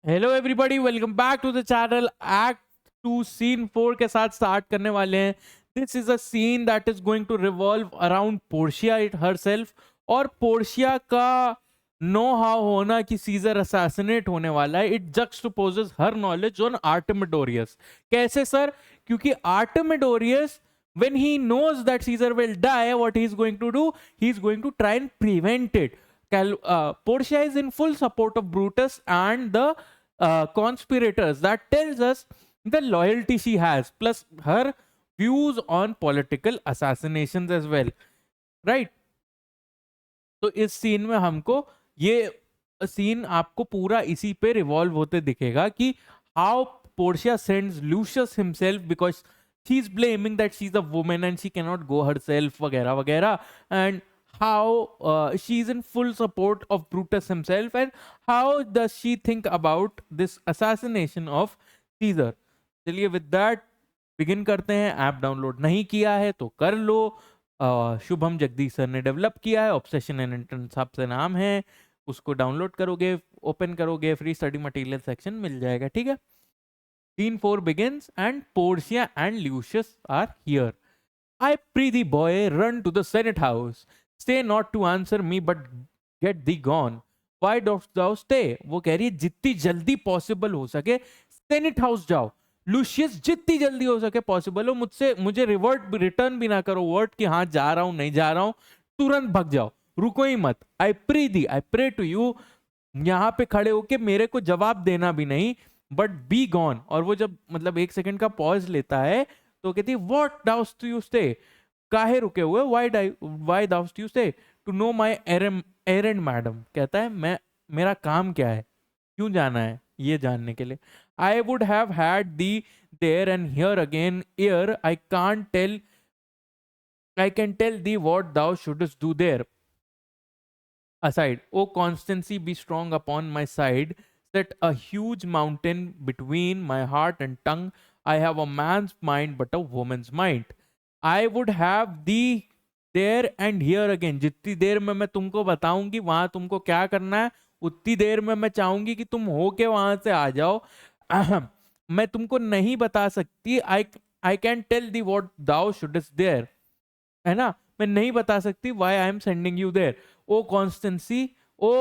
Hello everybody, welcome back to the channel. Act 2 scene 4 के साथ start करने वाले हैं। This is a scene that is going to revolve around Portia it herself. और Portia का know how होना कि सीजर असैसिनेट होने वाला है, it juxtaposes her knowledge on Artemidorus. कैसे सर? क्योंकि आर्टेमिडोरियस, when he knows that Caesar will die, what he is going to do? He is going to try and prevent it. Portia is in full support of Brutus and the conspirators. That tells us the loyalty she has, plus her views on political assassinations as well, right? तो इस scene में हमको ये scene आपको पूरा इसी पे revolve होते दिखेगा कि how Portia sends luscious himself because she is blaming that she is a women and she can not go herself वगैरह वगैरह, and how she is in full support of Brutus himself, and how does she think about this assassination of Caesar. चलिए with that begin करते हैं। App download नहीं किया है तो कर लो। शुभम जगदीश सर ने डेवलप किया है, ऑब्सेशन एंड एंट्रेंस से नाम है। उसको डाउनलोड करोगे, ओपन करोगे, फ्री स्टडी मटेरियल सेक्शन मिल जाएगा, ठीक है। Scene 4 begins and Portia and Lucius are here. I pray thee, boy, run to the Senate house. Stay not to answer me, but get thee gone. Why dost thou stay? वो कह रही है जितनी जल्दी possible हो सके senate house जाओ। Luscious, जितनी जल्दी हो सके पॉसिबल हो, मुझसे मुझे रिटर्न भी ना करो वर्ड कि हाँ जा रहा हूं नहीं जा रहा हूं, तुरंत भग जाओ, रुको ही मत। I prithee, I pray to you, यहाँ पे खड़े होके मेरे को जवाब देना भी नहीं, बट बी गॉन। और वो जब मतलब एक सेकंड का पॉज लेता है तो कहती है व्हाट डाउस्ट यू स्टे, काहे रुके हुए, why dost you stay, to know my errand madam. कहता है मैं, मेरा काम क्या है, क्यों जाना है, ये जानने के लिए। I would have had thee there and here again ere, I can tell thee what thou shouldst do there. Aside, O constancy, be strong upon my side. Set a huge mountain between my heart and tongue. I have a man's mind, but a woman's mind. I would have thee there and here again. जितनी देर में मैं तुमको बताऊंगी वहां तुमको क्या करना है, उतनी देर में मैं चाहूंगी कि तुम होके वहां से आ जाओ। मैं तुमको नहीं बता सकती। I can tell thee what thou shouldst there, है ना, मैं नहीं बता सकती why I am sending you there. O constancy, O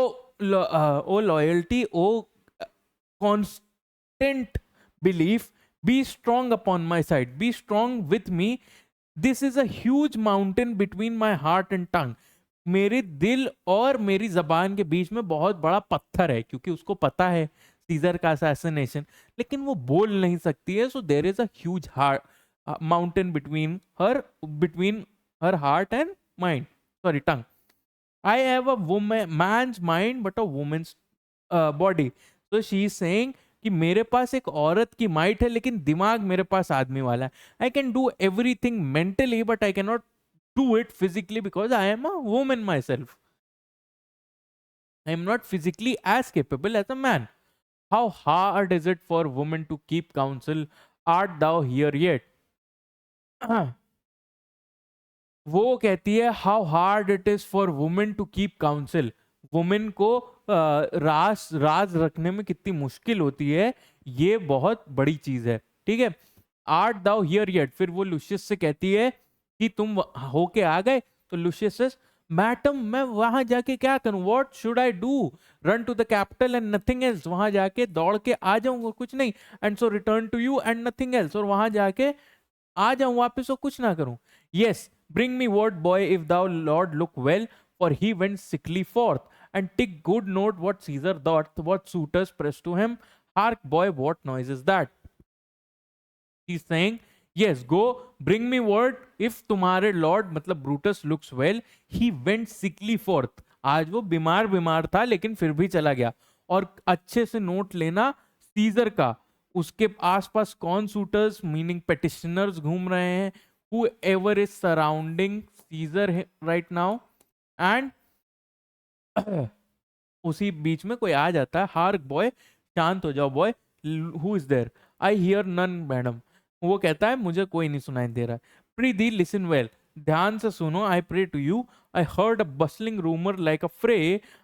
loyalty, O constant belief, be strong upon my side, be strong with me. This is a huge mountain between my heart and tongue. मेरे दिल और मेरी जबान के बीच में बहुत बड़ा पत्थर है, क्योंकि उसको पता है सीजर का असैसिनेशन, लेकिन वो बोल नहीं सकती है। So there is a huge heart mountain between her heart and mind, sorry, tongue. I have a man's mind but a woman's body. So she is saying कि मेरे पास एक औरत की माइट है लेकिन दिमाग मेरे पास आदमी वाला है। I can do everything mentally but I can not do it physically because I am a woman my self. I am not physically as capable as a man. How hard is it for women to keep counsel? Art thou here yet? वो कहती है how hard it is for women to keep counsel. Women को राज रखने में कितनी मुश्किल होती है, ये बहुत बड़ी चीज है, ठीक है। आर्ट दाउ हियर येट, फिर वो लुशियस से कहती है कि तुम होके आ गए। तो लुशियस, मैडम मैं वहां जाके क्या करूं, what should I do, run to the capitol and nothing else, वहां जाके दौड़ के आ जाऊंगा कुछ नहीं, and so return to you and nothing else, और वहां जाके आ जाऊं वापस और कुछ ना करूं। Yes, bring me word, boy, if thou Lord look well, for he went sickly forth. And take good note what Caesar thought, what suitors pressed to him. Hark, boy, what noise is that? He's saying, yes, go, bring me word, if तुम्हारे Lord मतलब Brutus looks well, he went sickly forth. आज वो बीमार बीमार था लेकिन फिर भी चला गया। और अच्छे से नोट लेना सीजर का, उसके आसपास कौन सूटर्स मीनिंग पेटिशनर्स घूम रहे हैं, whoever is surrounding Caesar right now, and उसी बीच में कोई आ जाता है, हार्क बॉय, शांत हो जाओ boy, who is there, I hear none madam. वो कहता है मुझे कोई नहीं सुनाई दे रहा। प्रीति लिसन वेल, ध्यान से सुनो, I pray to you, I heard a bustling rumour like a fray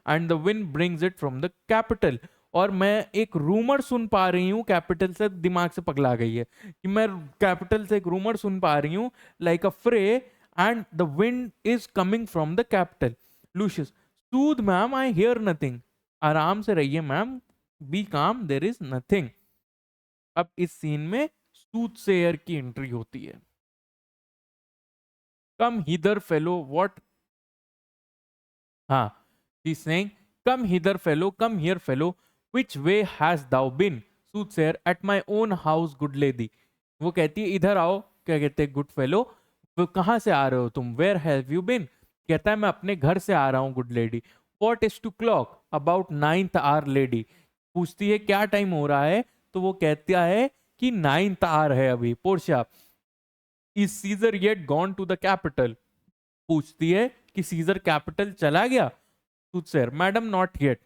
and the wind brings it from the Capitol. और मैं एक रूमर सुन पा रही हूँ, कैपिटल से दिमाग से पगला गई है कि मैं कैपिटल से एक रूमर सुन पा रही हूँ, like a fray, and the wind is coming from the capital. Luscious, Sood ma'am, I hear nothing. आराम से रहिए मैम, बी काम, देर इज नथिंग। अब इस सीन में सूदसेयर की एंट्री होती है। कम हिदर फेलो, व्हाट, हाँ, he's saying, come hither fellow, come here fellow, which way hast thou been? Soothsayer, at my own house, good lady. वो कहती है इधर आओ, क्या कहते हैं, गुड फेलो, वो कहाँ से आ रहे हो तुम, वेयर हैव यू बिन? कहता है मैं अपने घर से आ रहा हूँ good lady. What is to clock, about 9th hour lady. पूछती है क्या टाइम हो रहा है, तो वो कहता है कि 9th आवर है अभी। Portia, is Caesar yet gone to the Capitol? पूछती है कि सीजर कैपिटल चला गया? Soothsayer, madam not yet,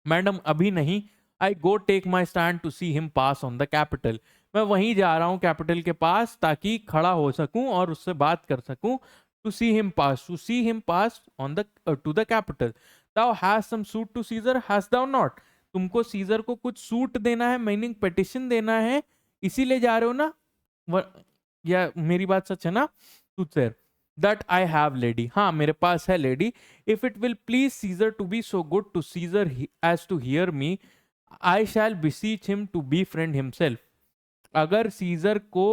madam अभी नहीं। I go take my stand to see him pass on the Capitol, मैं वहीं जा रहा हूं कैपिटल के पास ताकि खड़ा हो सकूं और उससे बात कर सकूं। To see him pass, to see him pass on the to the capitol. Thou has some suit to Caesar, has thou not? तुमको सीजर को कुछ सूट देना है, मीनिंग पिटिशन देना है, इसीलिए जा रहे हो ना? या मेरी बात सच है ना? Soothsayer, that I have lady, हाँ मेरे पास है lady, if it will please Caesar to be so good to Caesar as to hear me, I shall beseech him to befriend himself। अगर सीजर को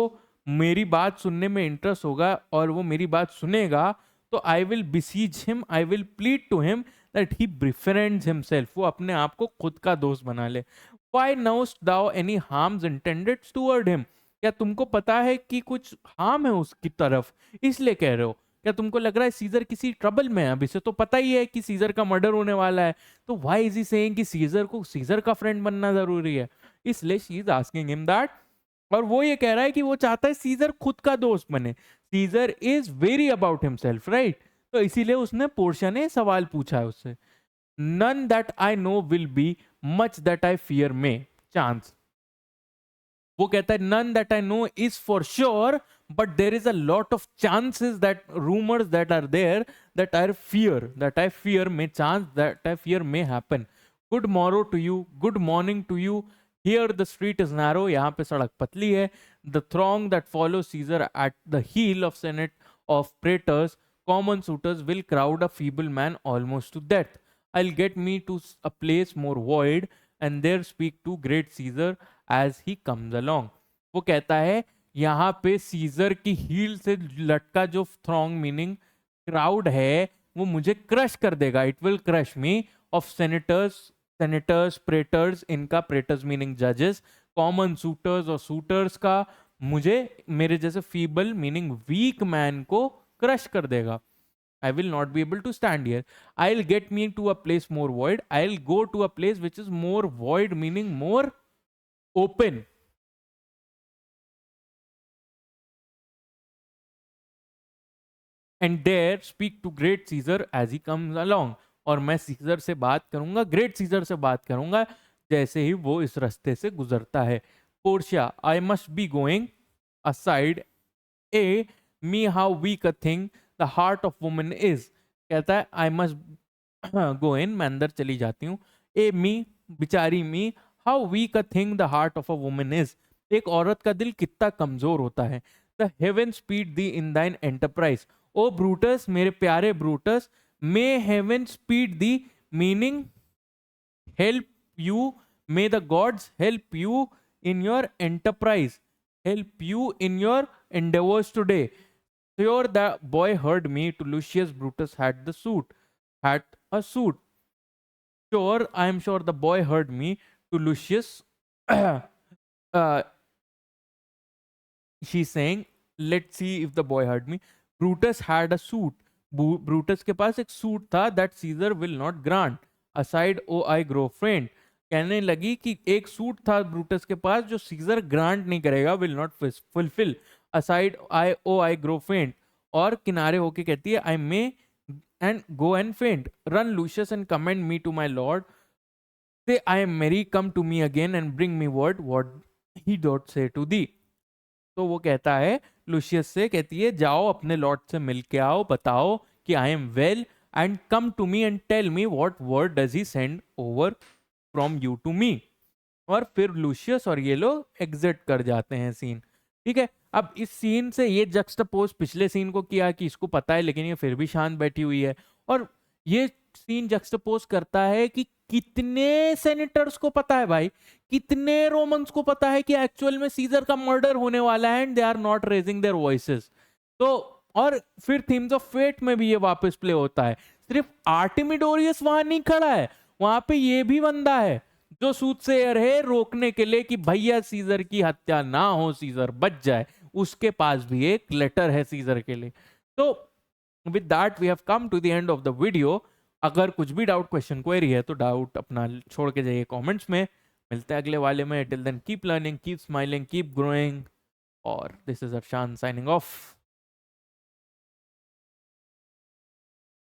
मेरी बात सुनने में इंटरेस्ट होगा और वो मेरी बात सुनेगा तो I will beseech him, I will plead to him that he befriends himself, वो अपने आप को खुद का दोस्त बना ले। Why knowest thou any harms intended toward him? क्या तुमको पता है कि कुछ हार्म है उसकी तरफ, इसलिए कह रहे हो? क्या तुमको लग रहा है सीजर किसी ट्रबल में है? अभी से तो पता ही है कि सीजर का मर्डर होने वाला है, तो व्हाई इज ही सेइंग कि सीजर को सीजर का फ्रेंड बनना जरूरी है? इसलिए she is asking him that, और वो ये कह रहा है कि वो चाहता है सीजर खुद का दोस्त बने। Caesar is very about himself, right? तो इसीलिए उसने, पोर्शिया ने सवाल पूछा है उससे। None that I know will be much that I fear may chance. वो कहता है none that I know is for sure, but there is a lot of chances, that rumors that are there, that I fear may chance, that I fear may happen. Good morrow to you, good morning to you. Here the street is narrow, यहाँ पे सड़क पतली है. The throng that follows Caesar at the heel of Senate of praetors, common suitors, will crowd a feeble man almost to death. I'll get me to a place more void, and there speak to great Caesar as he comes along. वो कहता है यहाँ पे scissor की heal से लटका जो throng meaning crowd है वो मुझे क्रश कर देगा. It will crush me. Of senators praetors, इनका प्रेटर्स मीनिंग जजेस, कॉमन सूटर्स और सूटर्स का मुझे मेरे जैसे फीबल मीनिंग वीक मैन को क्रश कर देगा. I will not be able to stand here. I'll get me to a place more void. I'll go to a place which is more void, meaning more open. And there speak to great Caesar as he comes along. और मैं scissor से बात करूंगा, great scissor से बात करूंगा जैसे ही वो इस रास्ते से गुजरता है. Portia, I must be going aside. A, me how weak a thing the heart of woman is. कहता है I must go in, मैं अंदर चली जाती हूँ. A, me, बिचारी me, how weak a thing the heart of a woman is. एक औरत का दिल कितना कमजोर होता है. The heaven speed thee in thine enterprise. O Brutus, मेरे प्यारे Brutus, may heaven speed thee, meaning help you, may the gods help you in your enterprise, help you in your endeavors today. Sure, the boy heard me to Lucius Brutus had a suit. Sure, I am sure the boy heard me to Lucius. She's saying, let's see if the boy heard me. Brutus had a suit. Brutus के पास एक suit था. That Caesar will not grant. Aside O I grow friend. कहने लगी कि एक suit था Brutus के पास जो सीजर ग्रांट नहीं करेगा, will not fulfil. Aside I grow faint. और किनारे होके कहती है I may and go and faint. Run Lucius and commend me to my lord. Say I am merry, come to me again and bring me word what he don't say to thee. तो वो कहता है luscious से, कहती है जाओ अपने Lord से मिल के आओ, बताओ कि I am well, and come to me and tell me what word does he send over from you to me. और फिर लूशियस और ये लोग एग्जिट कर जाते हैं सीन। ठीक है, अब इस सीन से ये जक्सटापोज पिछले सीन को किया कि इसको पता है लेकिन ये फिर भी शांत बैठी हुई है, और ये सीन जक्सटापोज करता है कि कितने सेनेटर्स को पता है भाई, कितने रोमन्स को पता है कि एक्चुअल में सीजर का मर्डर होने वाला है and they are not raising their voices. तो और फिर थीम्स ऑफ फेट में भी ये वापस प्ले होता है। सिर्फ आर्टिमिडोरियस वहां नहीं खड़ा है, वहां पे ये भी बंदा है जो सूटसेयर है रोकने के लिए कि भैया सीजर की हत्या ना हो, सीजर बच जाए। उसके पास भी एक लेटर है सीजर के लिए। तो with that we have come to the end of the video. अगर कुछ भी डाउट क्वेश्चन क्वेरी है तो डाउट अपना छोड़ के जाइए कमेंट्स में। मिलते हैं अगले वाले में। Till then keep learning, keep smiling, keep growing, और this is Arshan signing of.